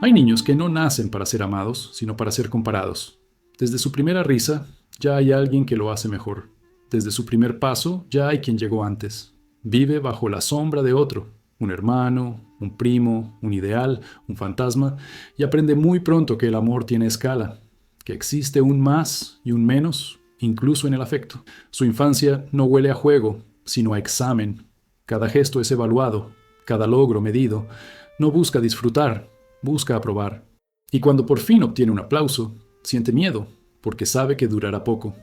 Hay niños que no nacen para ser amados, sino para ser comparados. Desde su primera risa, ya hay alguien que lo hace mejor. Desde su primer paso, ya hay quien llegó antes. Vive bajo la sombra de otro, un hermano, un primo, un ideal, un fantasma, y aprende muy pronto que el amor tiene escala, que existe un más y un menos, incluso en el afecto. Su infancia no huele a juego, sino a examen. Cada gesto es evaluado, cada logro medido. No busca disfrutar, busca aprobar. Y cuando por fin obtiene un aplauso, siente miedo, porque sabe que durará poco.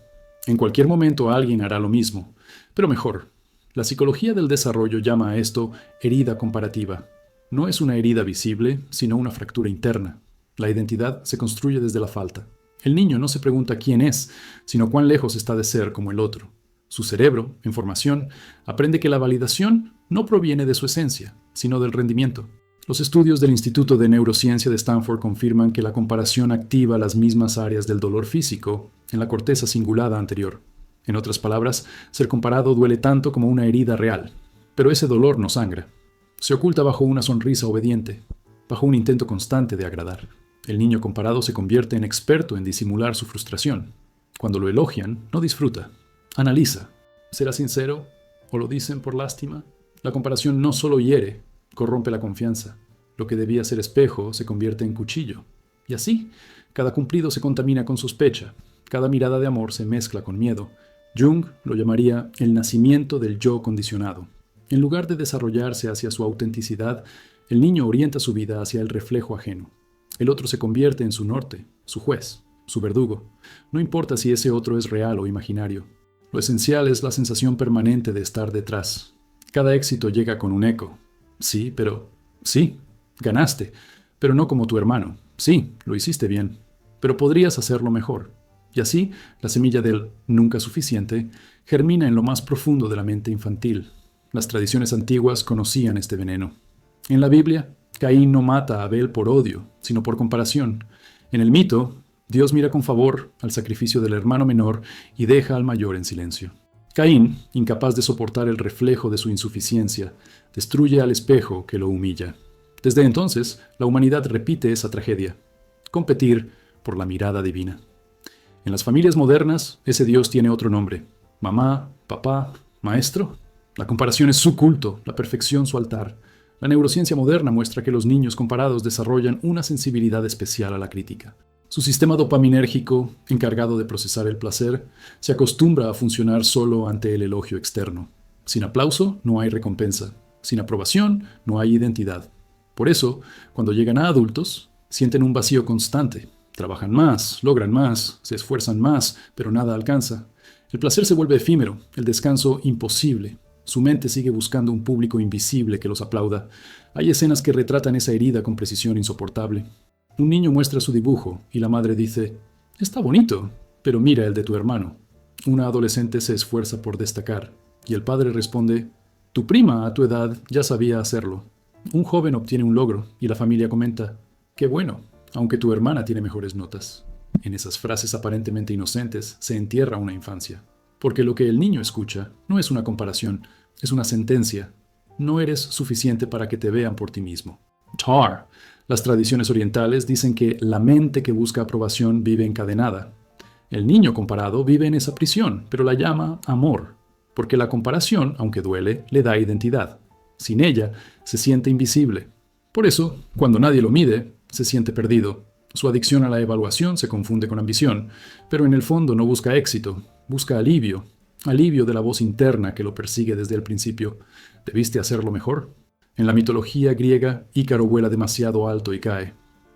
En cualquier momento alguien hará lo mismo, pero mejor. La psicología del desarrollo llama a esto herida comparativa. No es una herida visible, sino una fractura interna. La identidad se construye desde la falta. El niño no se pregunta quién es, sino cuán lejos está de ser como el otro. Su cerebro, en formación, aprende que la validación no proviene de su esencia, sino del rendimiento. Los estudios del Instituto de Neurociencia de Stanford confirman que la comparación activa las mismas áreas del dolor físico en la corteza cingulada anterior. En otras palabras, ser comparado duele tanto como una herida real, pero ese dolor no sangra. Se oculta bajo una sonrisa obediente, bajo un intento constante de agradar. El niño comparado se convierte en experto en disimular su frustración. Cuando lo elogian, no disfruta. Analiza. ¿Será sincero? ¿O lo dicen por lástima? La comparación no solo hiere, corrompe la confianza. Lo que debía ser espejo se convierte en cuchillo. Y así, cada cumplido se contamina con sospecha. Cada mirada de amor se mezcla con miedo. Jung lo llamaría el nacimiento del yo condicionado. En lugar de desarrollarse hacia su autenticidad, el niño orienta su vida hacia el reflejo ajeno. El otro se convierte en su norte, su juez, su verdugo. No importa si ese otro es real o imaginario. Lo esencial es la sensación permanente de estar detrás. Cada éxito llega con un eco. Sí, ganaste, pero no como tu hermano. Sí, lo hiciste bien, pero podrías hacerlo mejor. Y así, la semilla del nunca suficiente germina en lo más profundo de la mente infantil. Las tradiciones antiguas conocían este veneno. En la Biblia, Caín no mata a Abel por odio, sino por comparación. En el mito, Dios mira con favor al sacrificio del hermano menor y deja al mayor en silencio. Caín, incapaz de soportar el reflejo de su insuficiencia, destruye al espejo que lo humilla. Desde entonces, la humanidad repite esa tragedia: competir por la mirada divina. En las familias modernas, ese Dios tiene otro nombre: mamá, papá, maestro. La comparación es su culto, la perfección su altar. La neurociencia moderna muestra que los niños comparados desarrollan una sensibilidad especial a la crítica. Su sistema dopaminérgico, encargado de procesar el placer, se acostumbra a funcionar solo ante el elogio externo. Sin aplauso, no hay recompensa. Sin aprobación, no hay identidad. Por eso, cuando llegan a adultos, sienten un vacío constante. Trabajan más, logran más, se esfuerzan más, pero nada alcanza. El placer se vuelve efímero, el descanso imposible. Su mente sigue buscando un público invisible que los aplauda. Hay escenas que retratan esa herida con precisión insoportable. Un niño muestra su dibujo y la madre dice: «Está bonito, pero mira el de tu hermano». Una adolescente se esfuerza por destacar y el padre responde: «Tu prima a tu edad ya sabía hacerlo». Un joven obtiene un logro y la familia comenta: «Qué bueno, aunque tu hermana tiene mejores notas». En esas frases aparentemente inocentes se entierra una infancia, porque lo que el niño escucha no es una comparación, es una sentencia. No eres suficiente para que te vean por ti mismo. Tar. Las tradiciones orientales dicen que la mente que busca aprobación vive encadenada. El niño comparado vive en esa prisión, pero la llama amor, porque la comparación, aunque duele, le da identidad. Sin ella, se siente invisible. Por eso, cuando nadie lo mide, se siente perdido. Su adicción a la evaluación se confunde con ambición, pero en el fondo no busca éxito, busca alivio. Alivio de la voz interna que lo persigue desde el principio. ¿Debiste hacerlo mejor? En la mitología griega, Ícaro vuela demasiado alto y cae.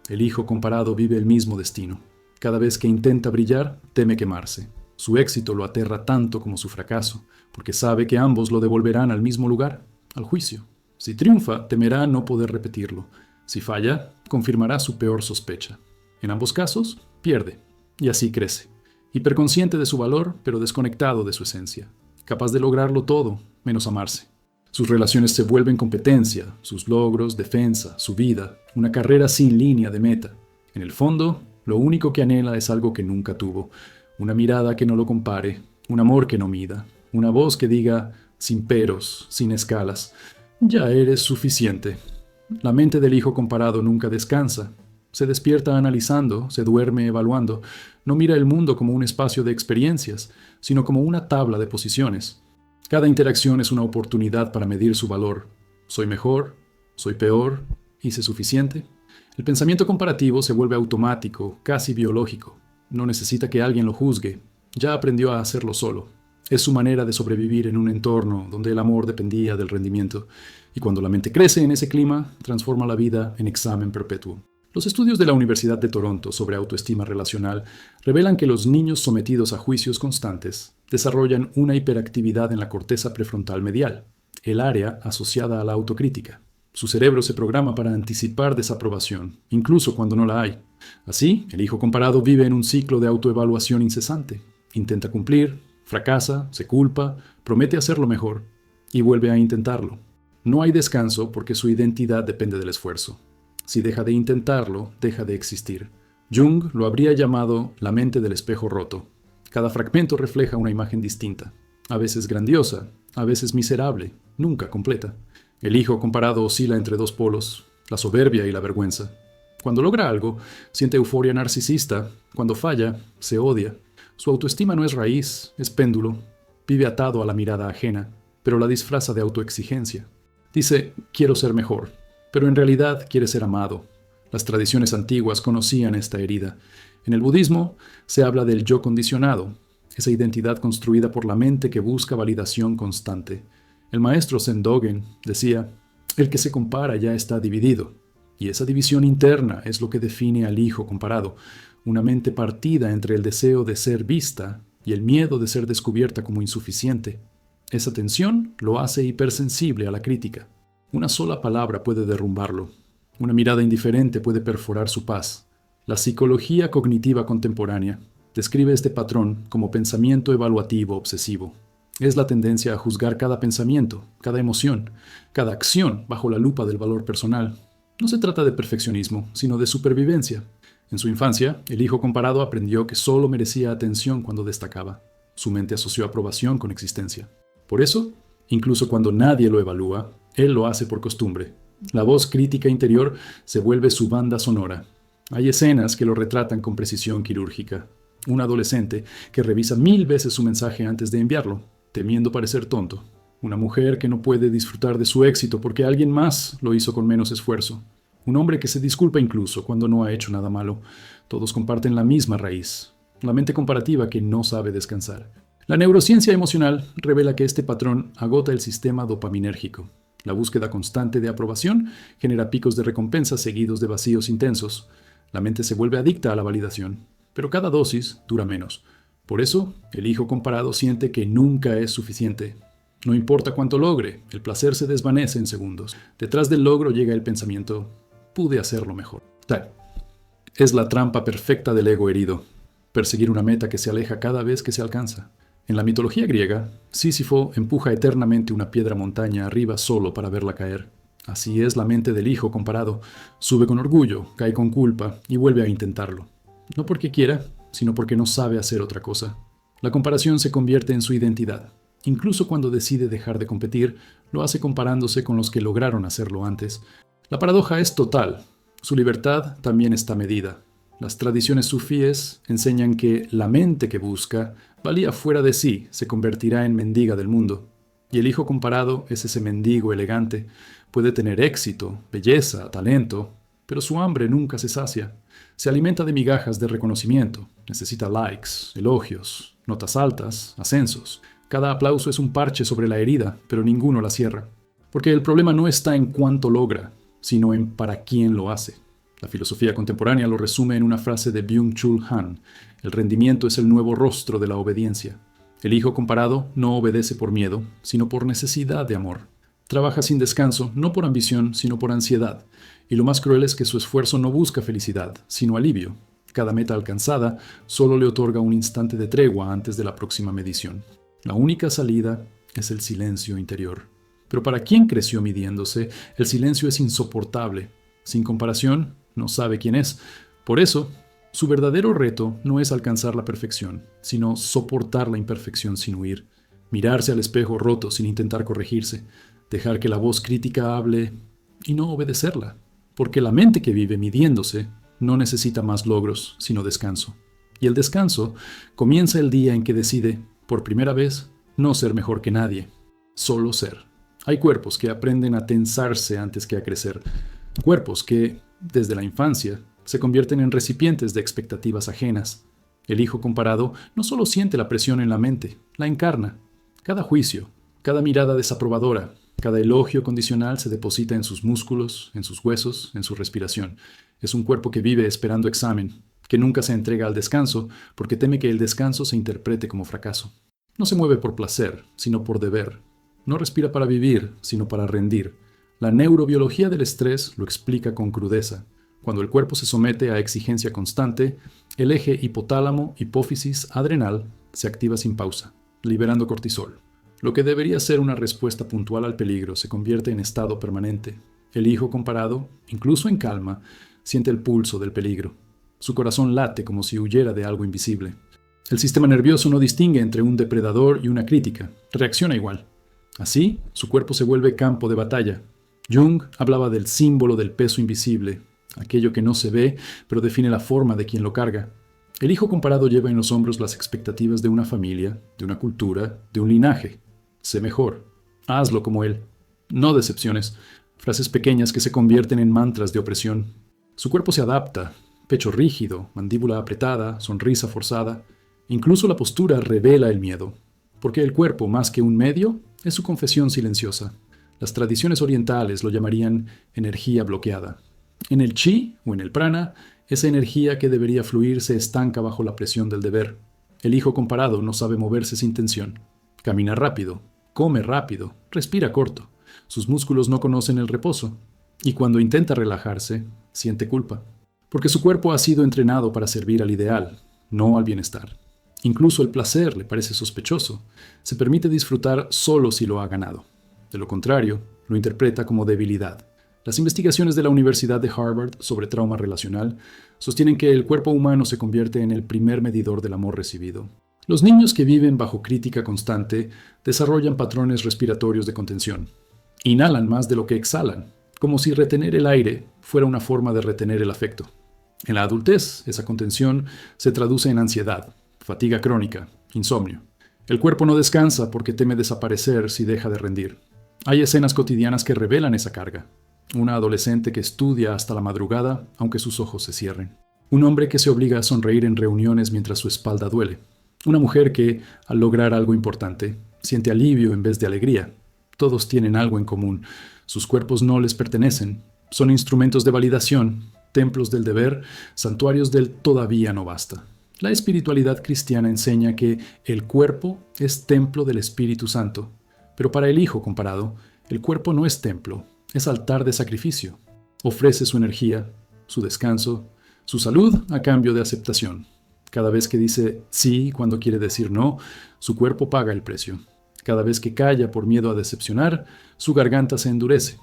El hijo comparado vive el mismo destino. Cada vez que intenta brillar, teme quemarse. Su éxito lo aterra tanto como su fracaso, porque sabe que ambos lo devolverán al mismo lugar, al juicio. Si triunfa, temerá no poder repetirlo. Si falla, confirmará su peor sospecha. En ambos casos, pierde, y así crece. Hiperconsciente de su valor, pero desconectado de su esencia. Capaz de lograrlo todo, menos amarse. Sus relaciones se vuelven competencia, sus logros, defensa, su vida, una carrera sin línea de meta. En el fondo, lo único que anhela es algo que nunca tuvo. Una mirada que no lo compare, un amor que no mida, una voz que diga, sin peros, sin escalas: «Ya eres suficiente». La mente del hijo comparado nunca descansa. Se despierta analizando, se duerme evaluando. No mira el mundo como un espacio de experiencias, sino como una tabla de posiciones. Cada interacción es una oportunidad para medir su valor. ¿Soy mejor? ¿Soy peor? ¿Hice suficiente? El pensamiento comparativo se vuelve automático, casi biológico. No necesita que alguien lo juzgue. Ya aprendió a hacerlo solo. Es su manera de sobrevivir en un entorno donde el amor dependía del rendimiento. Y cuando la mente crece en ese clima, transforma la vida en examen perpetuo. Los estudios de la Universidad de Toronto sobre autoestima relacional revelan que los niños sometidos a juicios constantes desarrollan una hiperactividad en la corteza prefrontal medial, el área asociada a la autocrítica. Su cerebro se programa para anticipar desaprobación, incluso cuando no la hay. Así, el hijo comparado vive en un ciclo de autoevaluación incesante. Intenta cumplir, fracasa, se culpa, promete hacerlo mejor y vuelve a intentarlo. No hay descanso porque su identidad depende del esfuerzo. Si deja de intentarlo, deja de existir. Jung lo habría llamado la mente del espejo roto. Cada fragmento refleja una imagen distinta, a veces grandiosa, a veces miserable, nunca completa. El hijo comparado oscila entre dos polos, la soberbia y la vergüenza. Cuando logra algo, siente euforia narcisista. Cuando falla, se odia. Su autoestima no es raíz, es péndulo. Vive atado a la mirada ajena, pero la disfraza de autoexigencia. Dice, quiero ser mejor, pero en realidad quiere ser amado. Las tradiciones antiguas conocían esta herida. En el budismo se habla del yo condicionado, esa identidad construida por la mente que busca validación constante. El maestro Zen Dogen decía, el que se compara ya está dividido, y esa división interna es lo que define al hijo comparado, una mente partida entre el deseo de ser vista y el miedo de ser descubierta como insuficiente. Esa tensión lo hace hipersensible a la crítica. Una sola palabra puede derrumbarlo. Una mirada indiferente puede perforar su paz. La psicología cognitiva contemporánea describe este patrón como pensamiento evaluativo obsesivo. Es la tendencia a juzgar cada pensamiento, cada emoción, cada acción bajo la lupa del valor personal. No se trata de perfeccionismo, sino de supervivencia. En su infancia, el hijo comparado aprendió que solo merecía atención cuando destacaba. Su mente asoció aprobación con existencia. Por eso, incluso cuando nadie lo evalúa, él lo hace por costumbre. La voz crítica interior se vuelve su banda sonora. Hay escenas que lo retratan con precisión quirúrgica. Un adolescente que revisa 1000 veces su mensaje antes de enviarlo, temiendo parecer tonto. Una mujer que no puede disfrutar de su éxito porque alguien más lo hizo con menos esfuerzo. Un hombre que se disculpa incluso cuando no ha hecho nada malo. Todos comparten la misma raíz, la mente comparativa que no sabe descansar. La neurociencia emocional revela que este patrón agota el sistema dopaminérgico. La búsqueda constante de aprobación genera picos de recompensa seguidos de vacíos intensos. La mente se vuelve adicta a la validación, pero cada dosis dura menos. Por eso, el hijo comparado siente que nunca es suficiente. No importa cuánto logre, el placer se desvanece en segundos. Detrás del logro llega el pensamiento, pude hacerlo mejor. Tal. Es la trampa perfecta del ego herido. Perseguir una meta que se aleja cada vez que se alcanza. En la mitología griega, Sísifo empuja eternamente una piedra montaña arriba solo para verla caer. Así es la mente del hijo comparado. Sube con orgullo, cae con culpa y vuelve a intentarlo. No porque quiera, sino porque no sabe hacer otra cosa. La comparación se convierte en su identidad. Incluso cuando decide dejar de competir, lo hace comparándose con los que lograron hacerlo antes. La paradoja es total. Su libertad también está medida. Las tradiciones sufíes enseñan que la mente que busca, valía fuera de sí, se convertirá en mendiga del mundo. Y el hijo comparado es ese mendigo elegante. Puede tener éxito, belleza, talento, pero su hambre nunca se sacia. Se alimenta de migajas de reconocimiento. Necesita likes, elogios, notas altas, ascensos. Cada aplauso es un parche sobre la herida, pero ninguno la cierra. Porque el problema no está en cuánto logra, sino en para quién lo hace. La filosofía contemporánea lo resume en una frase de Byung-Chul Han: el rendimiento es el nuevo rostro de la obediencia. El hijo comparado no obedece por miedo, sino por necesidad de amor. Trabaja sin descanso, no por ambición, sino por ansiedad. Y lo más cruel es que su esfuerzo no busca felicidad, sino alivio. Cada meta alcanzada solo le otorga un instante de tregua antes de la próxima medición. La única salida es el silencio interior. Pero para quien creció midiéndose, el silencio es insoportable. Sin comparación, no sabe quién es. Por eso, su verdadero reto no es alcanzar la perfección, sino soportar la imperfección sin huir, mirarse al espejo roto sin intentar corregirse, dejar que la voz crítica hable y no obedecerla, porque la mente que vive midiéndose no necesita más logros, sino descanso. Y el descanso comienza el día en que decide, por primera vez, no ser mejor que nadie, solo ser. Hay cuerpos que aprenden a tensarse antes que a crecer. Cuerpos que, desde la infancia, se convierten en recipientes de expectativas ajenas. El hijo comparado no solo siente la presión en la mente, la encarna. Cada juicio, cada mirada desaprobadora, cada elogio condicional se deposita en sus músculos, en sus huesos, en su respiración. Es un cuerpo que vive esperando examen, que nunca se entrega al descanso porque teme que el descanso se interprete como fracaso. No se mueve por placer, sino por deber. No respira para vivir, sino para rendir. La neurobiología del estrés lo explica con crudeza. Cuando el cuerpo se somete a exigencia constante, el eje hipotálamo-hipófisis-adrenal se activa sin pausa, liberando cortisol. Lo que debería ser una respuesta puntual al peligro se convierte en estado permanente. El hijo comparado, incluso en calma, siente el pulso del peligro. Su corazón late como si huyera de algo invisible. El sistema nervioso no distingue entre un depredador y una crítica. Reacciona igual. Así, su cuerpo se vuelve campo de batalla. Jung hablaba del símbolo del peso invisible, aquello que no se ve, pero define la forma de quien lo carga. El hijo comparado lleva en los hombros las expectativas de una familia, de una cultura, de un linaje. Sé mejor. Hazlo como él. No decepciones. Frases pequeñas que se convierten en mantras de opresión. Su cuerpo se adapta. Pecho rígido, mandíbula apretada, sonrisa forzada. Incluso la postura revela el miedo. Porque el cuerpo, más que un medio, es su confesión silenciosa. Las tradiciones orientales lo llamarían energía bloqueada. En el chi o en el prana, esa energía que debería fluir se estanca bajo la presión del deber. El hijo comparado no sabe moverse sin tensión. Camina rápido, come rápido, respira corto. Sus músculos no conocen el reposo. Y cuando intenta relajarse, siente culpa. Porque su cuerpo ha sido entrenado para servir al ideal, no al bienestar. Incluso el placer le parece sospechoso. Se permite disfrutar solo si lo ha ganado. De lo contrario, lo interpreta como debilidad. Las investigaciones de la Universidad de Harvard sobre trauma relacional sostienen que el cuerpo humano se convierte en el primer medidor del amor recibido. Los niños que viven bajo crítica constante desarrollan patrones respiratorios de contención. Inhalan más de lo que exhalan, como si retener el aire fuera una forma de retener el afecto. En la adultez, esa contención se traduce en ansiedad, fatiga crónica, insomnio. El cuerpo no descansa porque teme desaparecer si deja de rendir. Hay escenas cotidianas que revelan esa carga. Una adolescente que estudia hasta la madrugada, aunque sus ojos se cierren. Un hombre que se obliga a sonreír en reuniones mientras su espalda duele. Una mujer que, al lograr algo importante, siente alivio en vez de alegría. Todos tienen algo en común. Sus cuerpos no les pertenecen. Son instrumentos de validación, templos del deber, santuarios del todavía no basta. La espiritualidad cristiana enseña que el cuerpo es templo del Espíritu Santo. Pero para el hijo comparado, el cuerpo no es templo, es altar de sacrificio. Ofrece su energía, su descanso, su salud a cambio de aceptación. Cada vez que dice sí cuando quiere decir no, su cuerpo paga el precio. Cada vez que calla por miedo a decepcionar, su garganta se endurece.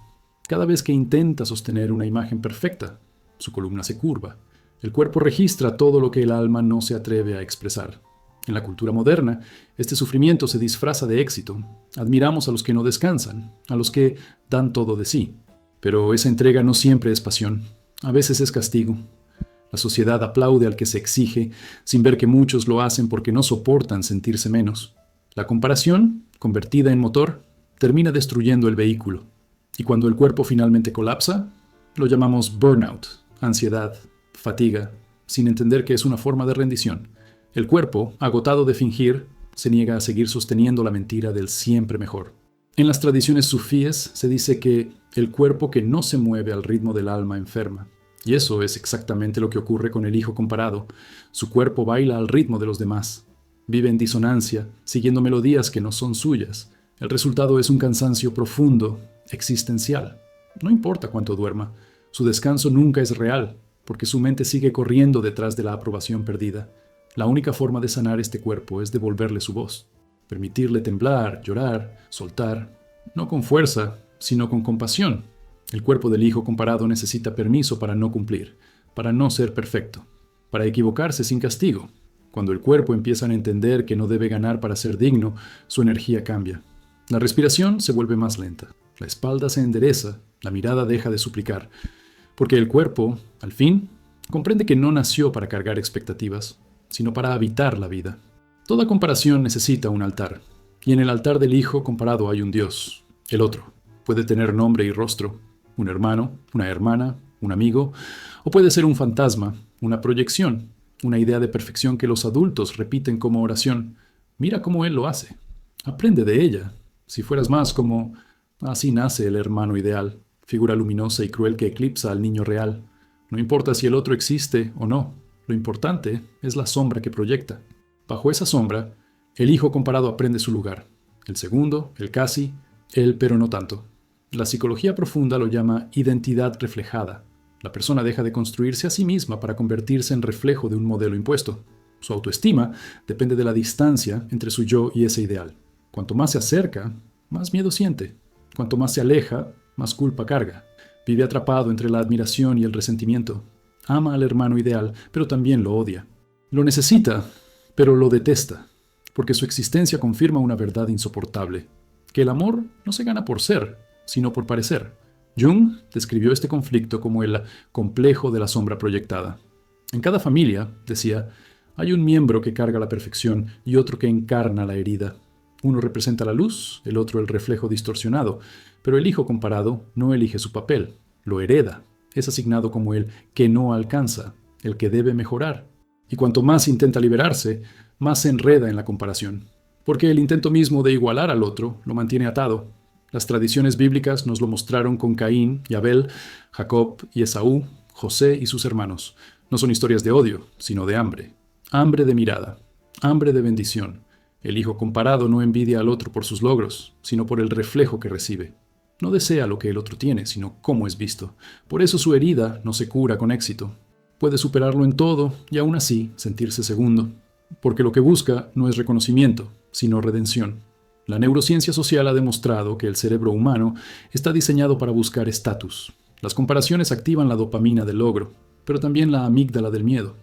Cada vez que intenta sostener una imagen perfecta, su columna se curva. El cuerpo registra todo lo que el alma no se atreve a expresar. En la cultura moderna, este sufrimiento se disfraza de éxito. Admiramos a los que no descansan, a los que dan todo de sí. Pero esa entrega no siempre es pasión. A veces es castigo. La sociedad aplaude al que se exige, sin ver que muchos lo hacen porque no soportan sentirse menos. La comparación, convertida en motor, termina destruyendo el vehículo. Y cuando el cuerpo finalmente colapsa, lo llamamos burnout, ansiedad, fatiga, sin entender que es una forma de rendición. El cuerpo, agotado de fingir, se niega a seguir sosteniendo la mentira del siempre mejor. En las tradiciones sufíes se dice que el cuerpo que no se mueve al ritmo del alma enferma. Y eso es exactamente lo que ocurre con el hijo comparado. Su cuerpo baila al ritmo de los demás. Vive en disonancia, siguiendo melodías que no son suyas. El resultado es un cansancio profundo, existencial. No importa cuánto duerma, su descanso nunca es real, porque su mente sigue corriendo detrás de la aprobación perdida. La única forma de sanar este cuerpo es devolverle su voz, permitirle temblar, llorar, soltar, no con fuerza, sino con compasión. El cuerpo del hijo comparado necesita permiso para no cumplir, para no ser perfecto, para equivocarse sin castigo. Cuando el cuerpo empieza a entender que no debe ganar para ser digno, su energía cambia. La respiración se vuelve más lenta, la espalda se endereza, la mirada deja de suplicar, porque el cuerpo, al fin, Comprende que no nació para cargar expectativas, sino para habitar la vida. Toda comparación necesita un altar, y en el altar del Hijo comparado hay un Dios, el otro. Puede tener nombre y rostro, un hermano, una hermana, un amigo, o puede ser un fantasma, una proyección, una idea de perfección que los adultos repiten como oración. Mira cómo Él lo hace. Aprende de ella. Si fueras más como... Así nace el hermano ideal, figura luminosa y cruel que eclipsa al niño real. No importa si el otro existe o no, lo importante es la sombra que proyecta. Bajo esa sombra, el hijo comparado aprende su lugar. El segundo, el casi, el pero no tanto. La psicología profunda lo llama identidad reflejada. La persona deja de construirse a sí misma para convertirse en reflejo de un modelo impuesto. Su autoestima depende de la distancia entre su yo y ese ideal. Cuanto más se acerca, más miedo siente. Cuanto más se aleja, más culpa carga. Vive atrapado entre la admiración y el resentimiento. Ama al hermano ideal, pero también lo odia. Lo necesita, pero lo detesta, porque su existencia confirma una verdad insoportable, que el amor no se gana por ser, sino por parecer. Jung describió este conflicto como el complejo de la sombra proyectada. En cada familia, decía, hay un miembro que carga la perfección y otro que encarna la herida. Uno representa la luz, el otro el reflejo distorsionado, pero el hijo comparado no elige su papel, lo hereda. Es asignado como el que no alcanza, el que debe mejorar. Y cuanto más intenta liberarse, más se enreda en la comparación, porque el intento mismo de igualar al otro lo mantiene atado. Las tradiciones bíblicas nos lo mostraron con Caín y Abel, Jacob y Esaú, José y sus hermanos. No son historias de odio, sino de hambre. Hambre de mirada, hambre de bendición. El hijo comparado no envidia al otro por sus logros, sino por el reflejo que recibe. No desea lo que el otro tiene, sino cómo es visto. Por eso su herida no se cura con éxito. Puede superarlo en todo y aún así sentirse segundo, porque lo que busca no es reconocimiento, sino redención. La neurociencia social ha demostrado que el cerebro humano está diseñado para buscar estatus. Las comparaciones activan la dopamina del logro, pero también la amígdala del miedo.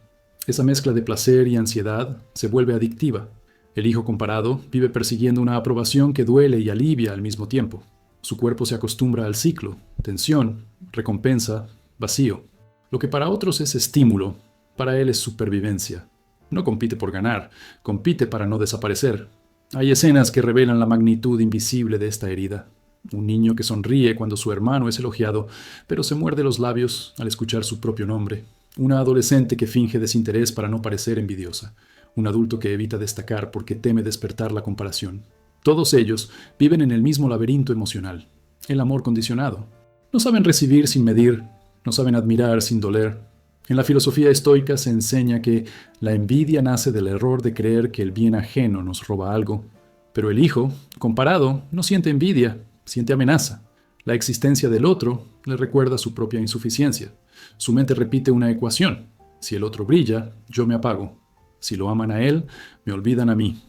Esa mezcla de placer y ansiedad se vuelve adictiva. El hijo comparado vive persiguiendo una aprobación que duele y alivia al mismo tiempo. Su cuerpo se acostumbra al ciclo, tensión, recompensa, vacío. Lo que para otros es estímulo, para él es supervivencia. No compite por ganar, compite para no desaparecer. Hay escenas que revelan la magnitud invisible de esta herida. Un niño que sonríe cuando su hermano es elogiado, pero se muerde los labios al escuchar su propio nombre. Una adolescente que finge desinterés para no parecer envidiosa. Un adulto que evita destacar porque teme despertar la comparación. Todos ellos viven en el mismo laberinto emocional, el amor condicionado. No saben recibir sin medir, no saben admirar sin doler. En la filosofía estoica se enseña que la envidia nace del error de creer que el bien ajeno nos roba algo. Pero el hijo, comparado, no siente envidia, siente amenaza. La existencia del otro le recuerda su propia insuficiencia. Su mente repite una ecuación. Si el otro brilla, yo me apago. Si lo aman a él, me olvidan a mí.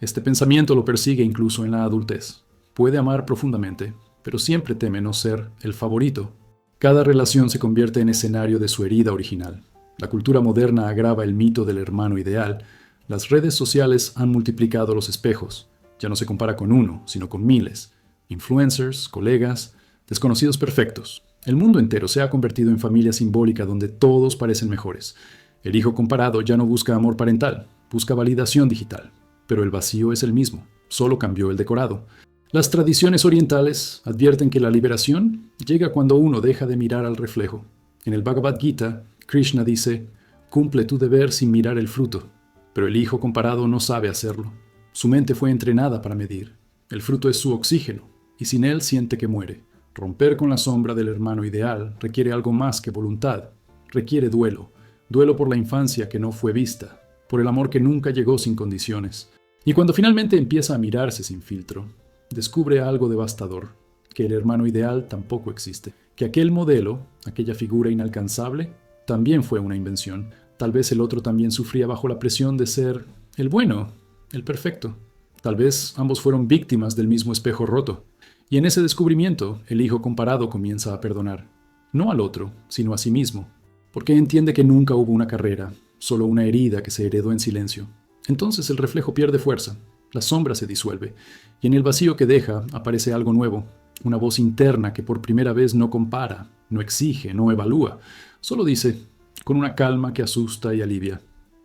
Este pensamiento lo persigue incluso en la adultez. Puede amar profundamente, pero siempre teme no ser el favorito. Cada relación se convierte en escenario de su herida original. La cultura moderna agrava el mito del hermano ideal. Las redes sociales han multiplicado los espejos. Ya no se compara con uno, sino con miles. Influencers, colegas, desconocidos perfectos. El mundo entero se ha convertido en familia simbólica donde todos parecen mejores. El hijo comparado ya no busca amor parental, busca validación digital. Pero el vacío es el mismo, solo cambió el decorado. Las tradiciones orientales advierten que la liberación llega cuando uno deja de mirar al reflejo. En el Bhagavad Gita, Krishna dice, cumple tu deber sin mirar el fruto. Pero el hijo comparado no sabe hacerlo. Su mente fue entrenada para medir. El fruto es su oxígeno, y sin él siente que muere. Romper con la sombra del hermano ideal requiere algo más que voluntad. Requiere duelo. Duelo por la infancia que no fue vista, por el amor que nunca llegó sin condiciones. Y cuando finalmente empieza a mirarse sin filtro, descubre algo devastador, que el hermano ideal tampoco existe, que aquel modelo, aquella figura inalcanzable, también fue una invención. Tal vez el otro también sufría bajo la presión de ser el bueno, el perfecto. Tal vez ambos fueron víctimas del mismo espejo roto. Y en ese descubrimiento, el hijo comparado comienza a perdonar. No al otro, sino a sí mismo. Porque entiende que nunca hubo una carrera, solo una herida que se heredó en silencio. Entonces el reflejo pierde fuerza, la sombra se disuelve, y en el vacío que deja aparece algo nuevo, una voz interna que por primera vez no compara, no exige, no evalúa, solo dice, con una calma que asusta y alivia.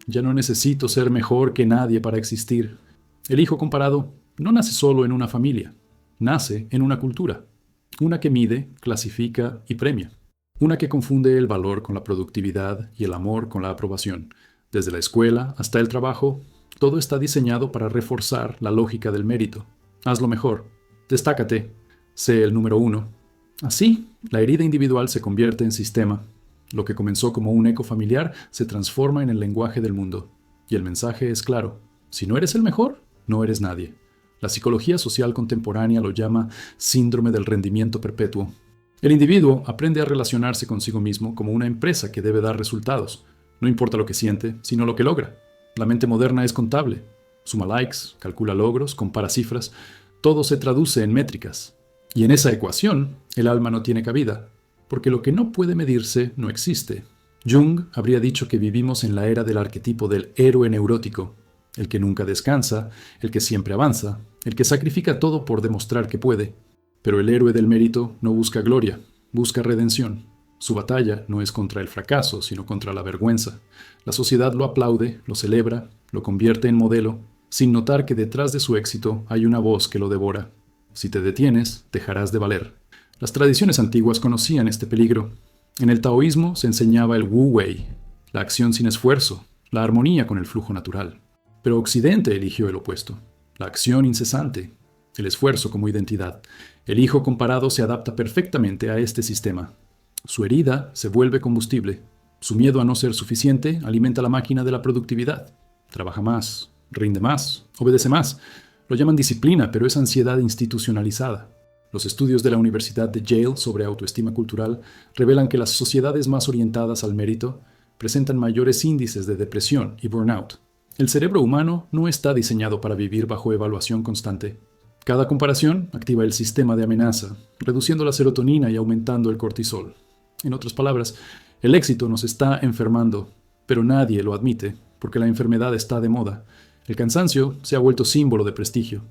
Ya no necesito ser mejor que nadie para existir. El hijo comparado no nace solo en una familia, nace en una cultura, una que mide, clasifica y premia, una que confunde el valor con la productividad y el amor con la aprobación. Desde la escuela hasta el trabajo, todo está diseñado para reforzar la lógica del mérito. Hazlo mejor, destácate, sé el número uno. Así, la herida individual se convierte en sistema. Lo que comenzó como un eco familiar se transforma en el lenguaje del mundo. Y el mensaje es claro: si no eres el mejor, no eres nadie. La psicología social contemporánea lo llama síndrome del rendimiento perpetuo. El individuo aprende a relacionarse consigo mismo como una empresa que debe dar resultados. No importa lo que siente, sino lo que logra. La mente moderna es contable. Suma likes, calcula logros, compara cifras. Todo se traduce en métricas. Y en esa ecuación, el alma no tiene cabida, porque lo que no puede medirse no existe. Jung habría dicho que vivimos en la era del arquetipo del héroe neurótico, el que nunca descansa, el que siempre avanza, el que sacrifica todo por demostrar que puede. Pero el héroe del mérito no busca gloria, busca redención. Su batalla no es contra el fracaso, sino contra la vergüenza. La sociedad lo aplaude, lo celebra, lo convierte en modelo, sin notar que detrás de su éxito hay una voz que lo devora. Si te detienes, dejarás de valer. Las tradiciones antiguas conocían este peligro. En el taoísmo se enseñaba el Wu Wei, la acción sin esfuerzo, la armonía con el flujo natural. Pero Occidente eligió el opuesto, la acción incesante, el esfuerzo como identidad. El hijo comparado se adapta perfectamente a este sistema. Su herida se vuelve combustible. Su miedo a no ser suficiente alimenta la máquina de la productividad. Trabaja más, rinde más, obedece más. Lo llaman disciplina, pero es ansiedad institucionalizada. Los estudios de la Universidad de Yale sobre autoestima cultural revelan que las sociedades más orientadas al mérito presentan mayores índices de depresión y burnout. El cerebro humano no está diseñado para vivir bajo evaluación constante. Cada comparación activa el sistema de amenaza, reduciendo la serotonina y aumentando el cortisol. En otras palabras, el éxito nos está enfermando, pero nadie lo admite, porque la enfermedad está de moda. El cansancio se ha vuelto símbolo de prestigio.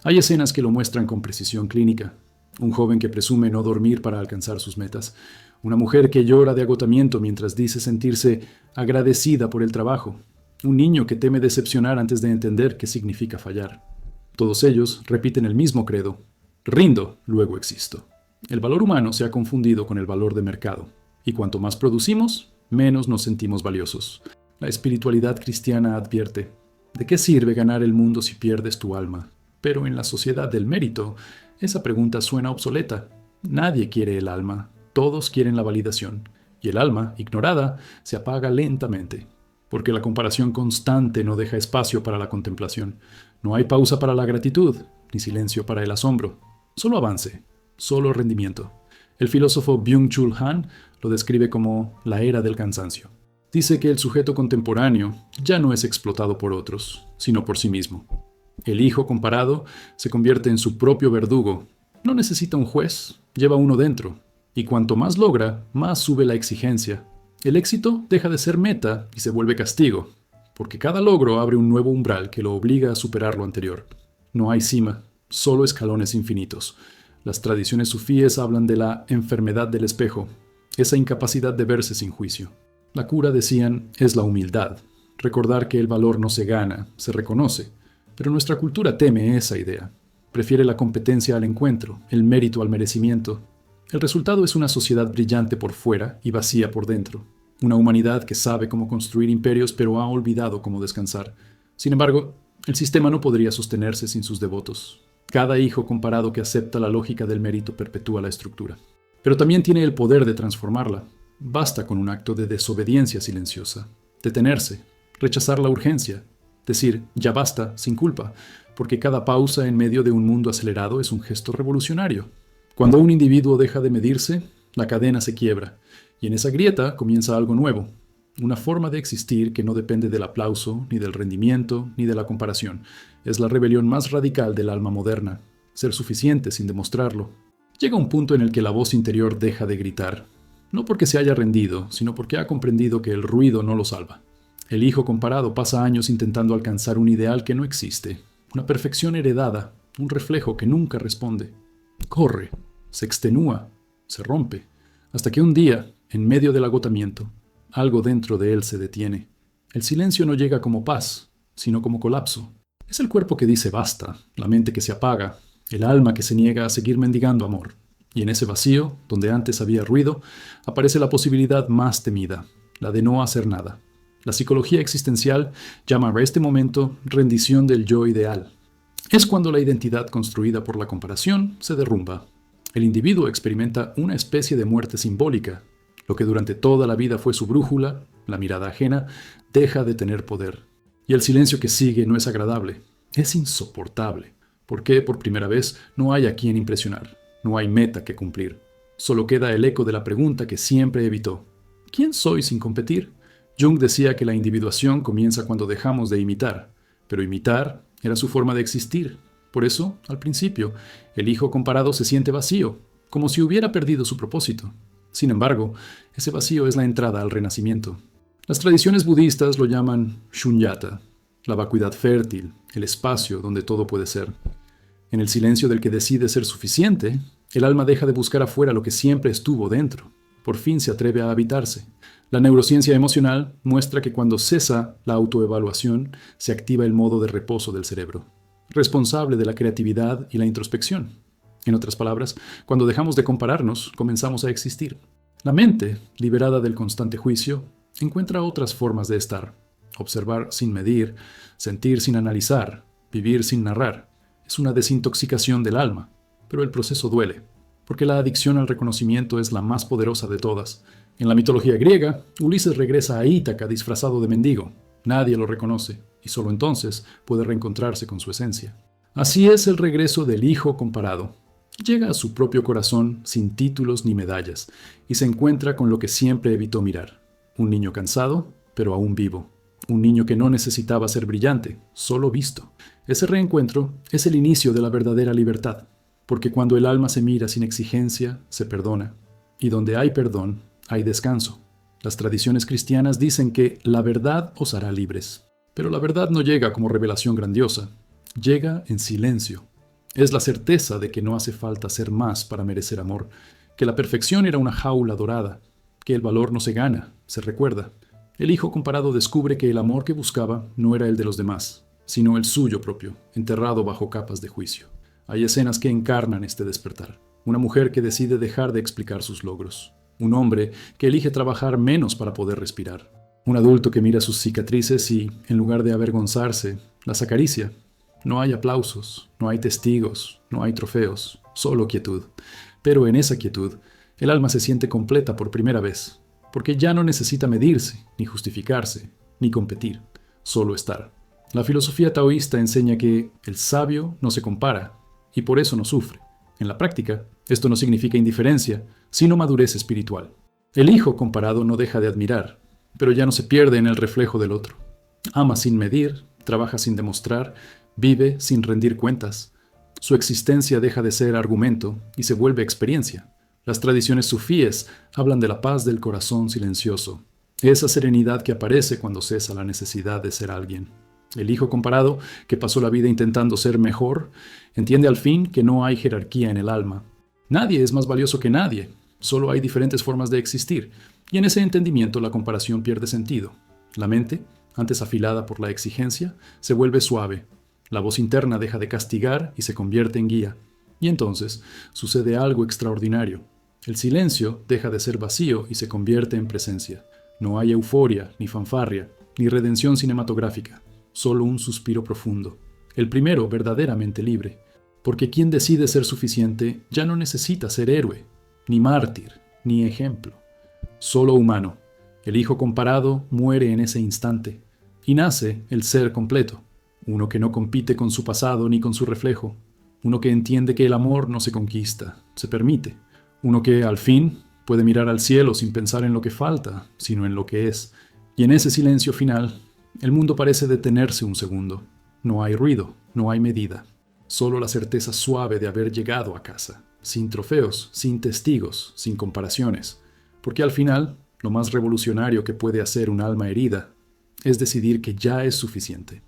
Hay escenas que lo muestran con precisión clínica. Un joven que presume no dormir para alcanzar sus metas. Una mujer que llora de agotamiento mientras dice sentirse agradecida por el trabajo. Un niño que teme decepcionar antes de entender qué significa fallar. Todos ellos repiten el mismo credo: rindo, luego existo. El valor humano se ha confundido con el valor de mercado, y cuanto más producimos, menos nos sentimos valiosos. La espiritualidad cristiana advierte: ¿de qué sirve ganar el mundo si pierdes tu alma? Pero en la sociedad del mérito, esa pregunta suena obsoleta. Nadie quiere el alma, todos quieren la validación, y el alma, ignorada, se apaga lentamente, porque la comparación constante no deja espacio para la contemplación. No hay pausa para la gratitud, ni silencio para el asombro. Solo avance, solo rendimiento. El filósofo Byung-Chul Han lo describe como la era del cansancio. Dice que el sujeto contemporáneo ya no es explotado por otros, sino por sí mismo. El hijo comparado se convierte en su propio verdugo. No necesita un juez, lleva uno dentro. Y cuanto más logra, más sube la exigencia. El éxito deja de ser meta y se vuelve castigo, porque cada logro abre un nuevo umbral que lo obliga a superar lo anterior. No hay cima, solo escalones infinitos. Las tradiciones sufíes hablan de la enfermedad del espejo, esa incapacidad de verse sin juicio. La cura, decían, es la humildad, recordar que el valor no se gana, se reconoce. Pero nuestra cultura teme esa idea. Prefiere la competencia al encuentro, el mérito al merecimiento. El resultado es una sociedad brillante por fuera y vacía por dentro. Una humanidad que sabe cómo construir imperios pero ha olvidado cómo descansar. Sin embargo, el sistema no podría sostenerse sin sus devotos. Cada hijo comparado que acepta la lógica del mérito perpetúa la estructura. Pero también tiene el poder de transformarla. Basta con un acto de desobediencia silenciosa. Detenerse, rechazar la urgencia, decir ya basta sin culpa, porque cada pausa en medio de un mundo acelerado es un gesto revolucionario. Cuando un individuo deja de medirse, la cadena se quiebra, y en esa grieta comienza algo nuevo, una forma de existir que no depende del aplauso, ni del rendimiento, ni de la comparación. Es la rebelión más radical del alma moderna, ser suficiente sin demostrarlo. Llega un punto en el que la voz interior deja de gritar, no porque se haya rendido, sino porque ha comprendido que el ruido no lo salva. El hijo comparado pasa años intentando alcanzar un ideal que no existe, una perfección heredada, un reflejo que nunca responde. Corre, se extenúa, se rompe, hasta que un día, en medio del agotamiento, algo dentro de él se detiene. El silencio no llega como paz, sino como colapso. Es el cuerpo que dice basta, la mente que se apaga, el alma que se niega a seguir mendigando amor. Y en ese vacío, donde antes había ruido, aparece la posibilidad más temida, la de no hacer nada. La psicología existencial llama a este momento rendición del yo ideal. Es cuando la identidad construida por la comparación se derrumba. El individuo experimenta una especie de muerte simbólica. Lo que durante toda la vida fue su brújula, la mirada ajena, deja de tener poder. Y el silencio que sigue no es agradable, es insoportable, porque por primera vez no hay a quien impresionar, no hay meta que cumplir. Solo queda el eco de la pregunta que siempre evitó. ¿Quién soy sin competir? Jung decía que la individuación comienza cuando dejamos de imitar, pero imitar era su forma de existir. Por eso, al principio, el hijo comparado se siente vacío, como si hubiera perdido su propósito. Sin embargo, ese vacío es la entrada al renacimiento. Las tradiciones budistas lo llaman shunyata, la vacuidad fértil, el espacio donde todo puede ser. En el silencio del que decide ser suficiente, el alma deja de buscar afuera lo que siempre estuvo dentro. Por fin se atreve a habitarse. La neurociencia emocional muestra que cuando cesa la autoevaluación, se activa el modo de reposo del cerebro, responsable de la creatividad y la introspección. En otras palabras, cuando dejamos de compararnos, comenzamos a existir. La mente, liberada del constante juicio, encuentra otras formas de estar. Observar sin medir, sentir sin analizar, vivir sin narrar. Es una desintoxicación del alma, pero el proceso duele, porque la adicción al reconocimiento es la más poderosa de todas. En la mitología griega, Ulises regresa a Ítaca disfrazado de mendigo. Nadie lo reconoce, y solo entonces puede reencontrarse con su esencia. Así es el regreso del hijo comparado. Llega a su propio corazón sin títulos ni medallas, y se encuentra con lo que siempre evitó mirar. Un niño cansado, pero aún vivo. Un niño que no necesitaba ser brillante, solo visto. Ese reencuentro es el inicio de la verdadera libertad, porque cuando el alma se mira sin exigencia, se perdona. Y donde hay perdón, hay descanso. Las tradiciones cristianas dicen que la verdad os hará libres. Pero la verdad no llega como revelación grandiosa. Llega en silencio. Es la certeza de que no hace falta ser más para merecer amor, que la perfección era una jaula dorada, que el valor no se gana, se recuerda. El hijo comparado descubre que el amor que buscaba no era el de los demás, sino el suyo propio, enterrado bajo capas de juicio. Hay escenas que encarnan este despertar. Una mujer que decide dejar de explicar sus logros. Un hombre que elige trabajar menos para poder respirar. Un adulto que mira sus cicatrices y, en lugar de avergonzarse, las acaricia. No hay aplausos, no hay testigos, no hay trofeos, solo quietud. Pero en esa quietud, el alma se siente completa por primera vez, porque ya no necesita medirse, ni justificarse, ni competir, solo estar. La filosofía taoísta enseña que el sabio no se compara, y por eso no sufre. En la práctica, esto no significa indiferencia, sino madurez espiritual. El hijo comparado no deja de admirar, pero ya no se pierde en el reflejo del otro. Ama sin medir, trabaja sin demostrar, vive sin rendir cuentas. Su existencia deja de ser argumento y se vuelve experiencia. Las tradiciones sufíes hablan de la paz del corazón silencioso, esa serenidad que aparece cuando cesa la necesidad de ser alguien. El hijo comparado, que pasó la vida intentando ser mejor, entiende al fin que no hay jerarquía en el alma. Nadie es más valioso que nadie, solo hay diferentes formas de existir, y en ese entendimiento la comparación pierde sentido. La mente, antes afilada por la exigencia, se vuelve suave. La voz interna deja de castigar y se convierte en guía. Y entonces sucede algo extraordinario. El silencio deja de ser vacío y se convierte en presencia. No hay euforia, ni fanfarria, ni redención cinematográfica. Solo un suspiro profundo. El primero verdaderamente libre. Porque quien decide ser suficiente ya no necesita ser héroe, ni mártir, ni ejemplo. Solo humano. El hijo comparado muere en ese instante. Y nace el ser completo. Uno que no compite con su pasado ni con su reflejo. Uno que entiende que el amor no se conquista, se permite. Uno que, al fin, puede mirar al cielo sin pensar en lo que falta, sino en lo que es. Y en ese silencio final, el mundo parece detenerse un segundo. No hay ruido, no hay medida. Solo la certeza suave de haber llegado a casa. Sin trofeos, sin testigos, sin comparaciones. Porque al final, lo más revolucionario que puede hacer un alma herida es decidir que ya es suficiente.